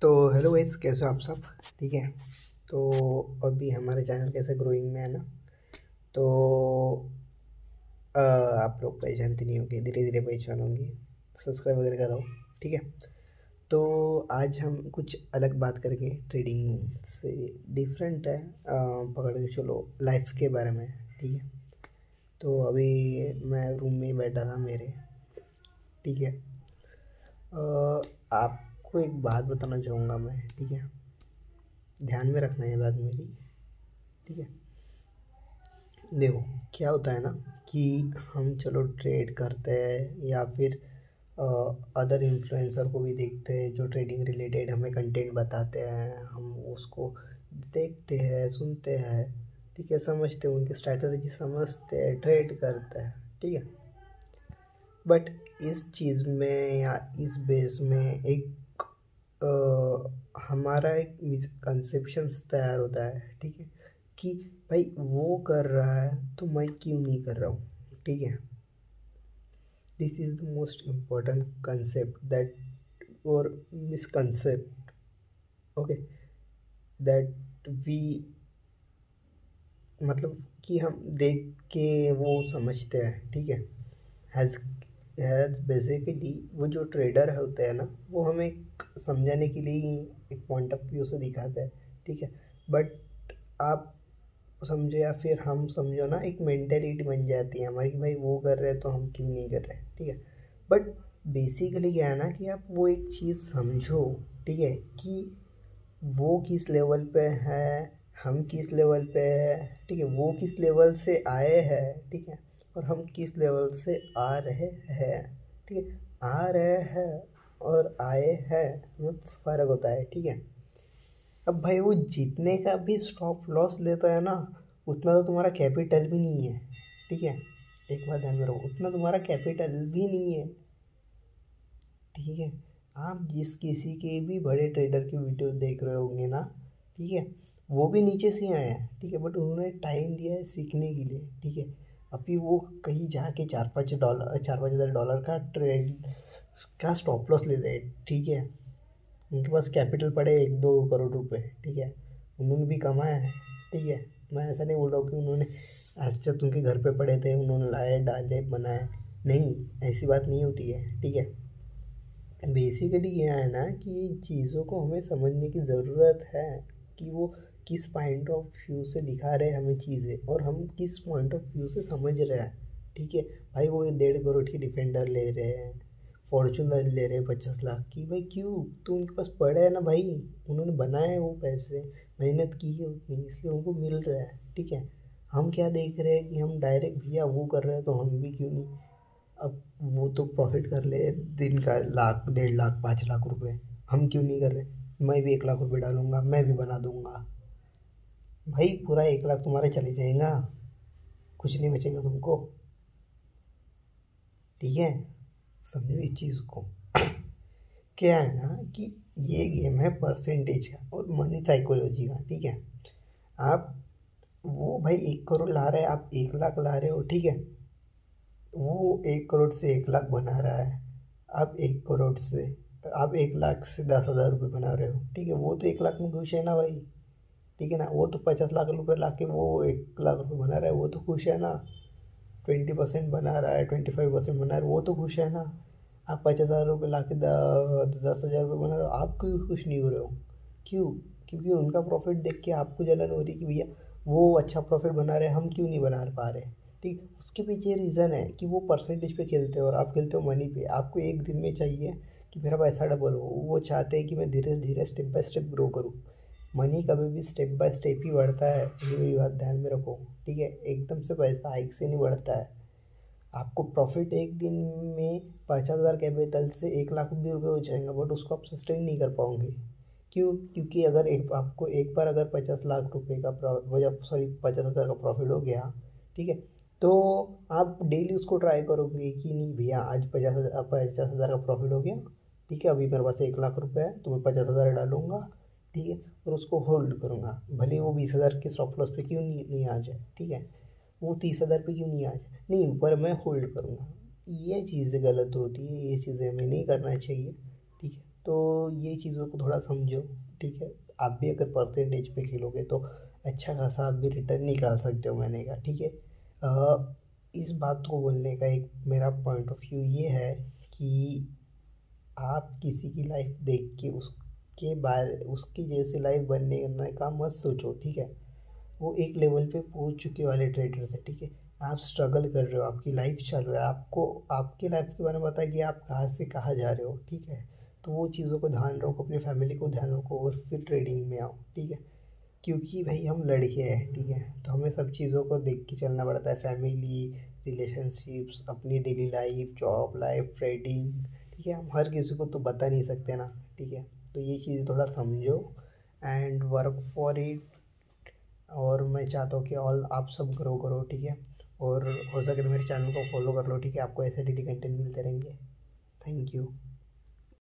तो hello guys, कैसे हो आप सब? ठीक है। तो अभी हमारे चैनल कैसे ग्रोइंग में है ना। तो आप लोग पहचानते नहीं होंगे, धीरे धीरे पहचान होंगे। सब्सक्राइब वगैरह करो। ठीक है। तो आज हम कुछ अलग बात करेंगे, ट्रेडिंग से डिफरेंट है। पकड़ के चलो लाइफ के बारे में। ठीक है। तो अभी मैं रूम में ही बैठा था मेरे। ठीक है। आपको एक बात बताना चाहूँगा मैं। ठीक है, ध्यान में रखना है बात मेरी। ठीक है। देखो, क्या होता है ना कि हम चलो ट्रेड करते हैं या फिर अदर इन्फ्लुएंसर को भी देखते हैं जो ट्रेडिंग रिलेटेड हमें कंटेंट बताते हैं। हम उसको देखते हैं, सुनते हैं। ठीक है, समझते हैं, उनकी स्ट्रैटेजी समझते हैं, ट्रेड करते हैं। ठीक है। बट इस चीज़ में या इस बेस में एक हमारा एक मिसकंसेप्शंस तैयार होता है। ठीक है, कि भाई वो कर रहा है तो मैं क्यों नहीं कर रहा हूँ। ठीक है। This is the most important concept that और मिसकंसेप्ट, ओके, दैट वी मतलब कि हम देख के वो समझते हैं। ठीक है। हैज़ हैज़ बेसिकली वो जो ट्रेडर होते हैं ना, वो हमें समझाने के लिए ही एक पॉइंट ऑफ व्यू से दिखाते हैं। ठीक है। बट आप समझो या फिर हम समझो ना, एक मेंटेलिटी बन जाती है हमारी कि भाई वो कर रहे हैं तो हम क्यों नहीं कर रहे। ठीक है। बट बेसिकली क्या है ना कि आप वो एक चीज़ समझो। ठीक है, कि वो किस लेवल पे है, हम किस लेवल पे है। ठीक है, वो किस लेवल से आए हैं। ठीक है, और हम किस लेवल से आ रहे हैं। ठीक है, आ रहे हैं और आए हैं में फ़र्क होता है। ठीक है। अब भाई वो जितने का भी स्टॉप लॉस लेता है ना, उतना तो तुम्हारा कैपिटल भी नहीं है। ठीक है, एक बात ध्यान में रखो, उतना तुम्हारा कैपिटल भी नहीं है। ठीक है। आप जिस किसी के भी बड़े ट्रेडर की वीडियो देख रहे होंगे ना, ठीक है, वो भी नीचे से आए हैं। ठीक है, बट उन्होंने टाइम दिया है सीखने के लिए। ठीक है, अभी वो कहीं जाके $4-5 का ट्रेड का स्टॉप लॉस लेते हैं। ठीक है, उनके पास कैपिटल पड़े 1-2 करोड़ रुपए। ठीक है, उन्होंने भी कमाया है। ठीक है, मैं ऐसा नहीं बोल रहा हूँ कि उन्होंने अच्छा उनके घर पे पड़े थे, उन्होंने लाए डाले बनाए। नहीं, ऐसी बात नहीं होती है। ठीक है। बेसिकली क्या है ना कि इन चीज़ों को हमें समझने की ज़रूरत है कि वो किस पॉइंट ऑफ व्यू से दिखा रहे हैं हमें चीज़ें, और हम किस पॉइंट ऑफ व्यू से समझ रहे हैं। ठीक है। भाई वो 1.5 करोड़ की डिफेंडर ले रहे हैं, फॉर्चूनर ले रहे हैं 50 लाख की। भाई क्यों? तो उनके पास पड़े है ना भाई, उन्होंने बनाए हैं वो पैसे, मेहनत की है उतनी, इसलिए उनको मिल रहा है। ठीक है। हम क्या देख रहे हैं कि हम डायरेक्ट भैया वो कर रहे हैं तो हम भी क्यों नहीं। अब वो तो प्रॉफिट कर ले दिन का 1 लाख 1.5 लाख 5 लाख रुपए, हम क्यों नहीं कर रहे? मैं भी 1 लाख रुपए डालूंगा, मैं भी बना दूंगा। भाई पूरा 1 लाख तुम्हारे चले जाएगा, कुछ नहीं बचेगा तुमको। ठीक है, समझो इस चीज़ को। क्या है ना कि ये गेम है परसेंटेज का और मनी साइकोलॉजी का। ठीक है। आप वो भाई 1 करोड़ ला रहे हैं, आप 1 लाख ला रहे हो। ठीक है, वो 1 करोड़ से 1 लाख बना रहा है। आप 1 करोड़ से आप 1 लाख से 10,000 रुपये बना रहे हो। ठीक है, वो तो 1 लाख में खुश है ना भाई। ठीक है ना, वो तो 50 लाख रुपये ला के वो 1 लाख रुपये बना रहा है, वो तो खुश है ना। 20% बना रहा है, 25% बना रहा है, वो तो खुश है ना। आप 50,000 रुपये ला के 10,000 रुपये बना रहे हो, आप क्यों खुश नहीं हो रहे हो? क्यों? क्योंकि उनका प्रॉफिट देख के आपको जलन हो रही कि भैया वो अच्छा प्रॉफिट बना रहे हैं, हम क्यों नहीं बना पा रहे। ठीक, उसके पीछे ये रीज़न है कि वो परसेंटेज पे खेलते हो और आप खेलते हो मनी पे। आपको एक दिन में चाहिए कि मेरा पैसा डबल हो, वो चाहते हैं कि मैं धीरे धीरे स्टेप बाय स्टेप ग्रो करूँ। मनी कभी भी स्टेप बाय स्टेप ही बढ़ता है, ये मेरी बात ध्यान में रखो। ठीक है, एकदम से पैसा हाइक से नहीं बढ़ता है। आपको प्रॉफिट एक दिन में 50,000 कैपिटल से 1 लाख भी रुपये हो जाएगा, बट उसको आप सस्टेन नहीं कर पाओगे। क्यों? क्योंकि अगर एक आपको एक बार अगर 50 लाख रुपये का सॉरी 50,000 का प्रॉफिट हो गया, ठीक है, तो आप डेली उसको ट्राई करोगे कि नहीं भैया आज 50,000 का प्रॉफिट हो गया। ठीक है, अभी मेरे पास 1 लाख रुपये है तो मैं 50,000 डालूंगा। ठीक है, और उसको होल्ड करूँगा, भले वो 20,000 के स्टॉप लॉस पे क्यों नहीं आ जाए। ठीक है, वो 30,000 पे क्यों नहीं आ जाए, नहीं, पर मैं होल्ड करूँगा। ये चीज़ें गलत होती है, ये चीज़ें हमें नहीं करना चाहिए। ठीक है, तो ये चीज़ों को थोड़ा समझो, ठीक है। आप भी अगर परसेंटेज पे खेलोगे तो अच्छा खासा आप भी रिटर्न निकाल सकते हो, मैंने कहा, ठीक है। इस बात को बोलने का एक मेरा पॉइंट ऑफ व्यू ये है कि आप किसी की लाइफ देख के उसके बारे उसकी जैसे लाइफ बनने का मत सोचो, ठीक है। वो एक लेवल पे पहुंच चुके वाले ट्रेडर्स है, ठीक है। आप स्ट्रगल कर रहे हो, आपकी लाइफ चालू है, आपको आपके लाइफ के बारे में पता है कि आप कहाँ से कहाँ जा रहे हो, ठीक है। तो वो चीज़ों को ध्यान रखो, अपनी फैमिली को ध्यान रखो और फिर ट्रेडिंग में आओ, ठीक है। क्योंकि भाई हम लड़के हैं, ठीक है, तो हमें सब चीज़ों को देख के चलना पड़ता है, फैमिली, रिलेशनशिप्स, अपनी daily life, job life, trading, ठीक है। हम हर किसी को तो बता नहीं सकते ना, ठीक है। तो ये चीज़ थोड़ा समझो एंड वर्क फॉर इट। और मैं चाहता हूँ कि ऑल आप सब ग्रो करो, ठीक है। और हो सके तो मेरे चैनल को फॉलो कर लो, ठीक है। आपको ऐसे डेली कंटेंट मिलते रहेंगे। Thank you.